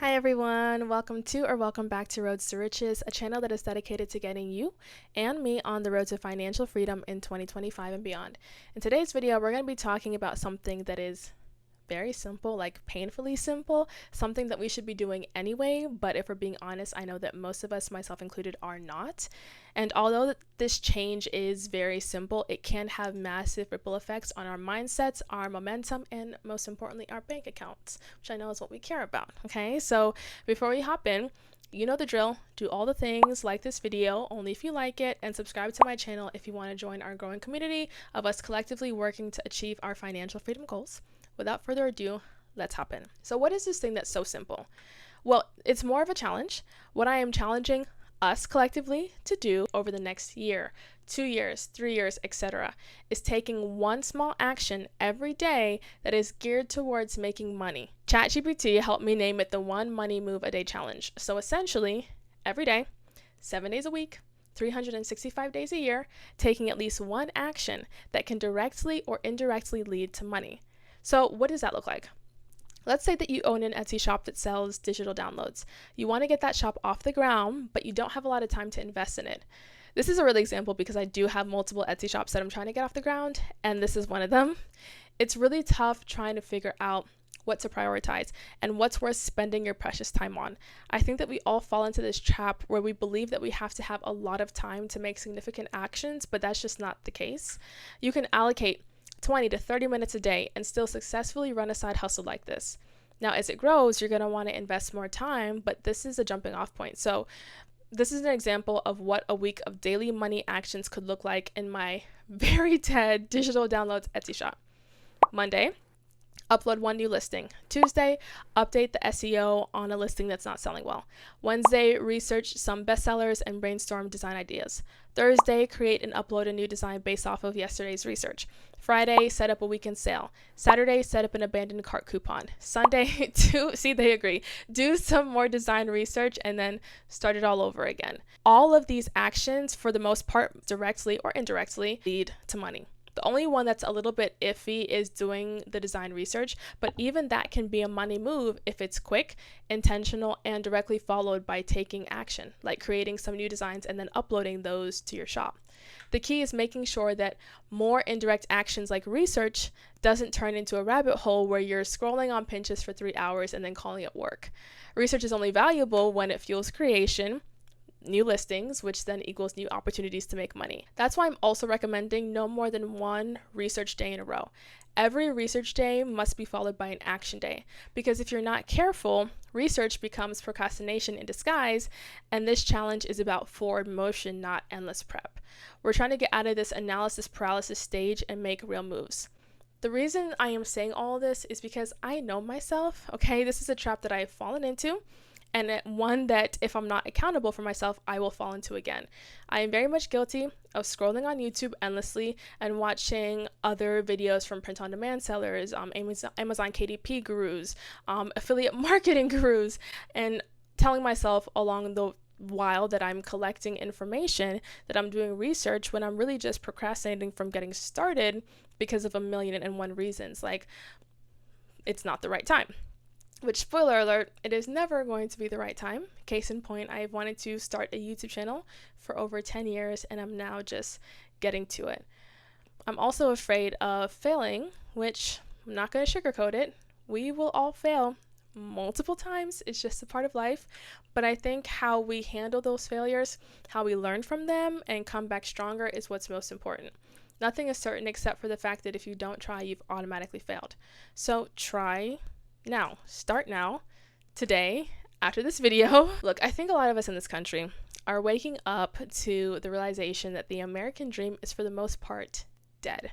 Hi everyone, welcome back to Roads to Riches, a channel that is dedicated to getting you and me on the road to financial freedom in 2025 and beyond. In today's video, we're going to be talking about something that is very simple, like painfully simple, something that we should be doing anyway, but if we're being honest, I know that most of us, myself included, are not. And although this change is very simple, it can have massive ripple effects on our mindsets, our momentum, and most importantly, our bank accounts, which I know is what we care about. Okay, so before we hop in, you know the drill. Do all the things, like this video only if you like it, and subscribe to my channel if you want to join our growing community of us collectively working to achieve our financial freedom goals. Without further ado, let's hop in. So what is this thing that's so simple? Well, it's more of a challenge. What I am challenging us collectively to do over the next year, 2 years, 3 years, etc., is taking one small action every day that is geared towards making money. ChatGPT helped me name it the One Money Move a Day Challenge. So essentially, every day, 7 days a week, 365 days a year, taking at least one action that can directly or indirectly lead to money. So what does that look like? Let's say that you own an Etsy shop that sells digital downloads. You want to get that shop off the ground, but you don't have a lot of time to invest in it. This is a real example because I do have multiple Etsy shops that I'm trying to get off the ground, and this is one of them. It's really tough trying to figure out what to prioritize and what's worth spending your precious time on. I think that we all fall into this trap where we believe that we have to have a lot of time to make significant actions, but that's just not the case. You can allocate 20 to 30 minutes a day and still successfully run a side hustle like this. Now, as it grows, you're going to want to invest more time, but this is a jumping off point. So this is an example of what a week of daily money actions could look like in my very dead digital downloads Etsy shop. Monday, upload one new listing. Tuesday, update the SEO on a listing that's not selling well. Wednesday, research some bestsellers and brainstorm design ideas. Thursday, create and upload a new design based off of yesterday's research. Friday, set up a weekend sale. Saturday, set up an abandoned cart coupon. Sunday, do some more design research and then start it all over again. All of these actions, for the most part, directly or indirectly, lead to money. The only one that's a little bit iffy is doing the design research, but even that can be a money move if it's quick, intentional, and directly followed by taking action, like creating some new designs and then uploading those to your shop. The key is making sure that more indirect actions like research doesn't turn into a rabbit hole where you're scrolling on Pinterest for 3 hours and then calling it work. Research is only valuable when it fuels creation, new listings, which then equals new opportunities to make money. That's why I'm also recommending no more than one research day in a row. Every research day must be followed by an action day, because if you're not careful, research becomes procrastination in disguise, and this challenge is about forward motion, not endless prep. We're trying to get out of this analysis paralysis stage and make real moves. The reason I am saying all this is because I know myself, okay? This is a trap that I have fallen into, and one that if I'm not accountable for myself, I will fall into again. I am very much guilty of scrolling on YouTube endlessly and watching other videos from print-on-demand sellers, Amazon KDP gurus, affiliate marketing gurus, and telling myself along the while that I'm collecting information, that I'm doing research, when I'm really just procrastinating from getting started because of 1,000,001 reasons. Like, it's not the right time. Which, spoiler alert, it is never going to be the right time. Case in point, I've wanted to start a YouTube channel for over 10 years, and I'm now just getting to it. I'm also afraid of failing, which I'm not going to sugarcoat it. We will all fail multiple times. It's just a part of life. But I think how we handle those failures, how we learn from them and come back stronger is what's most important. Nothing is certain except for the fact that if you don't try, you've automatically failed. So try now. Start now, today, after this video. Look, I think a lot of us in this country are waking up to the realization that the American dream is for the most part dead.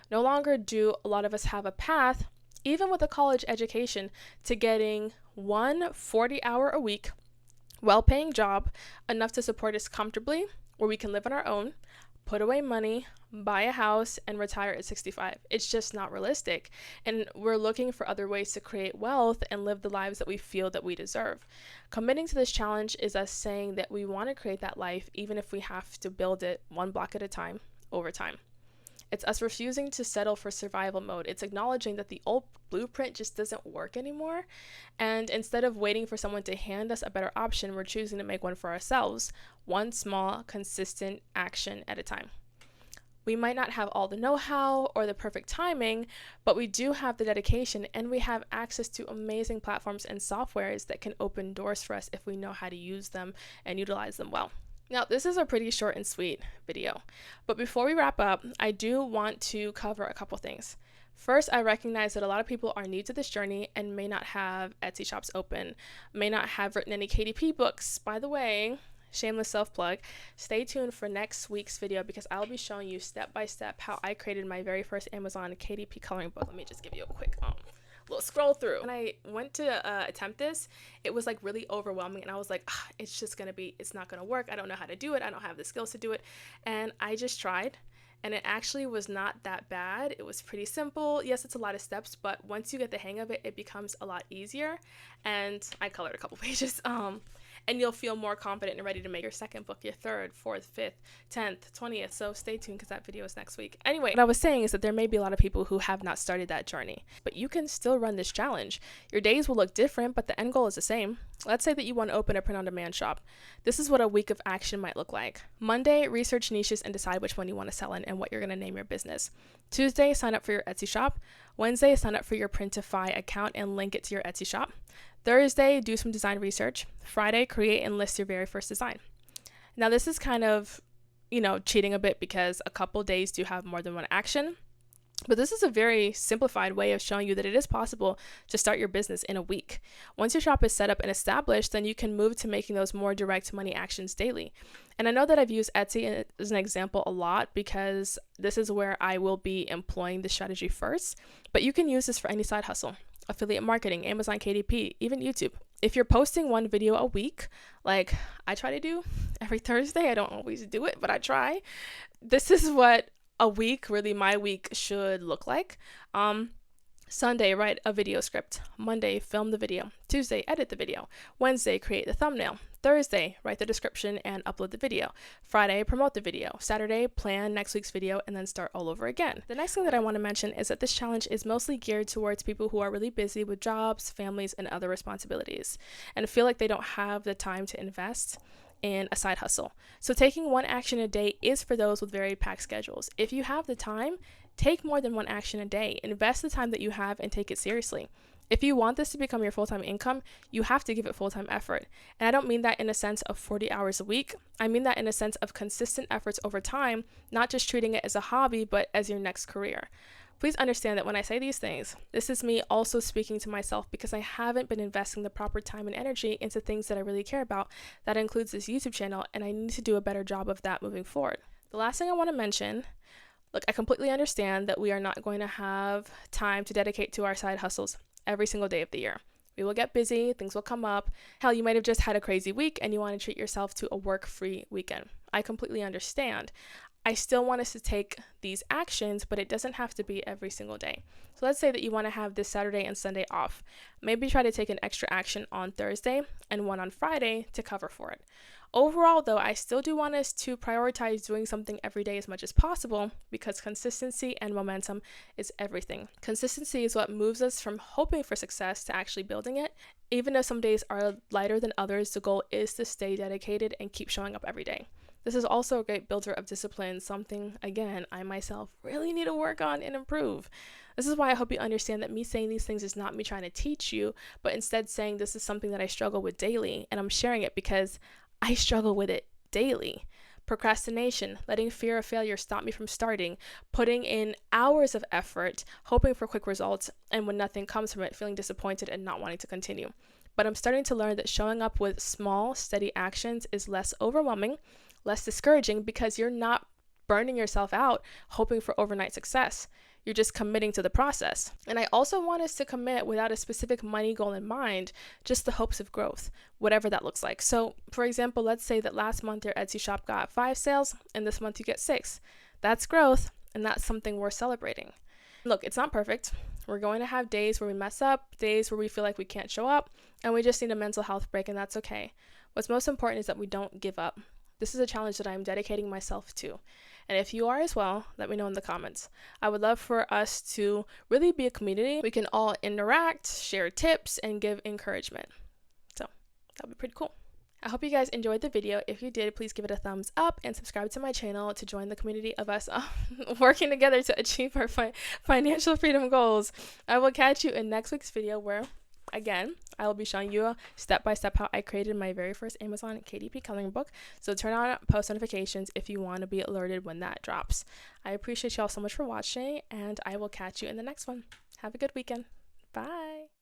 No longer do a lot of us have a path, even with a college education, to getting one 40-hour-a-week, well-paying job, enough to support us comfortably, where we can live on our own, put away money, buy a house, and retire at 65. It's just not realistic. And we're looking for other ways to create wealth and live the lives that we feel that we deserve. Committing to this challenge is us saying that we want to create that life, even if we have to build it one block at a time, over time. It's us refusing to settle for survival mode. It's acknowledging that the old blueprint just doesn't work anymore. And instead of waiting for someone to hand us a better option, we're choosing to make one for ourselves, one small, consistent action at a time. We might not have all the know-how or the perfect timing, but we do have the dedication, and we have access to amazing platforms and softwares that can open doors for us if we know how to use them and utilize them well. Now, this is a pretty short and sweet video, but before we wrap up, I do want to cover a couple things. First, I recognize that a lot of people are new to this journey and may not have Etsy shops open, may not have written any KDP books. By the way, shameless self-plug, stay tuned for next week's video because I'll be showing you step by step how I created my very first Amazon KDP coloring book. Let me just give you a quick little scroll through. When I went to attempt this, it was like really overwhelming, and I was like, it's not gonna work. I don't know how to do it. I don't have the skills to do it. And I just tried, and it actually was not that bad. It was pretty simple. Yes, it's a lot of steps, but once you get the hang of it, it becomes a lot easier. And I colored a couple pages. And you'll feel more confident and ready to make your second book, your third, fourth, fifth, 10th, 20th. So stay tuned because that video is next week. Anyway, what I was saying is that there may be a lot of people who have not started that journey, but you can still run this challenge. Your days will look different, but the end goal is the same. Let's say that you want to open a print-on-demand shop. This is what a week of action might look like. Monday, research niches and decide which one you want to sell in and what you're going to name your business. Tuesday, sign up for your Etsy shop. Wednesday, sign up for your Printify account and link it to your Etsy shop. Thursday, do some design research. Friday, create and list your very first design. Now, this is kind of, cheating a bit because a couple days do have more than one action. But this is a very simplified way of showing you that it is possible to start your business in a week. Once your shop is set up and established, then you can move to making those more direct money actions daily. And I know that I've used Etsy as an example a lot because this is where I will be employing the strategy first, but you can use this for any side hustle. Affiliate marketing, Amazon KDP, even YouTube. If you're posting one video a week, like I try to do every Thursday, I don't always do it, but I try. This is what a week, really my week, should look like. Sunday, write a video script. Monday, film the video. Tuesday, edit the video. Wednesday, create the thumbnail. Thursday, write the description and upload the video. Friday, promote the video. Saturday, plan next week's video and then start all over again. The next thing that I want to mention is that this challenge is mostly geared towards people who are really busy with jobs, families, and other responsibilities and feel like they don't have the time to invest in a side hustle. So taking one action a day is for those with very packed schedules. If you have the time, take more than one action a day. Invest the time that you have and take it seriously. If you want this to become your full-time income, you have to give it full-time effort. And I don't mean that in a sense of 40 hours a week. I mean that in a sense of consistent efforts over time, not just treating it as a hobby, but as your next career. Please understand that when I say these things, this is me also speaking to myself because I haven't been investing the proper time and energy into things that I really care about. That includes this YouTube channel, and I need to do a better job of that moving forward. The last thing I want to mention, look, I completely understand that we are not going to have time to dedicate to our side hustles every single day of the year. We will get busy, things will come up. Hell, you might have just had a crazy week and you want to treat yourself to a work-free weekend. I completely understand. I still want us to take these actions, but it doesn't have to be every single day. So let's say that you want to have this Saturday and Sunday off. Maybe try to take an extra action on Thursday and one on Friday to cover for it. Overall, though, I still do want us to prioritize doing something every day as much as possible because consistency and momentum is everything. Consistency is what moves us from hoping for success to actually building it. Even though some days are lighter than others, the goal is to stay dedicated and keep showing up every day. This is also a great builder of discipline, something, again, I myself really need to work on and improve. This is why I hope you understand that me saying these things is not me trying to teach you, but instead saying this is something that I struggle with daily, and I'm sharing it because I struggle with it daily. Procrastination, letting fear of failure stop me from starting, putting in hours of effort, hoping for quick results, and when nothing comes from it, feeling disappointed and not wanting to continue. But I'm starting to learn that showing up with small, steady actions is less overwhelming, less discouraging because you're not burning yourself out hoping for overnight success. You're just committing to the process. And I also want us to commit without a specific money goal in mind, just the hopes of growth, whatever that looks like. So for example, let's say that last month your Etsy shop got 5 sales and this month you get 6. That's growth, and that's something worth celebrating. Look, it's not perfect. We're going to have days where we mess up, days where we feel like we can't show up, and we just need a mental health break, and that's okay. What's most important is that we don't give up. This is a challenge that I'm dedicating myself to. And if you are as well, let me know in the comments. I would love for us to really be a community. We can all interact, share tips, and give encouragement. So that would be pretty cool. I hope you guys enjoyed the video. If you did, please give it a thumbs up and subscribe to my channel to join the community of us working together to achieve our financial freedom goals. I will catch you in next week's video where, again, I will be showing you step-by-step how I created my very first Amazon KDP coloring book. So turn on post notifications if you want to be alerted when that drops. I appreciate y'all so much for watching, and I will catch you in the next one. Have a good weekend. Bye.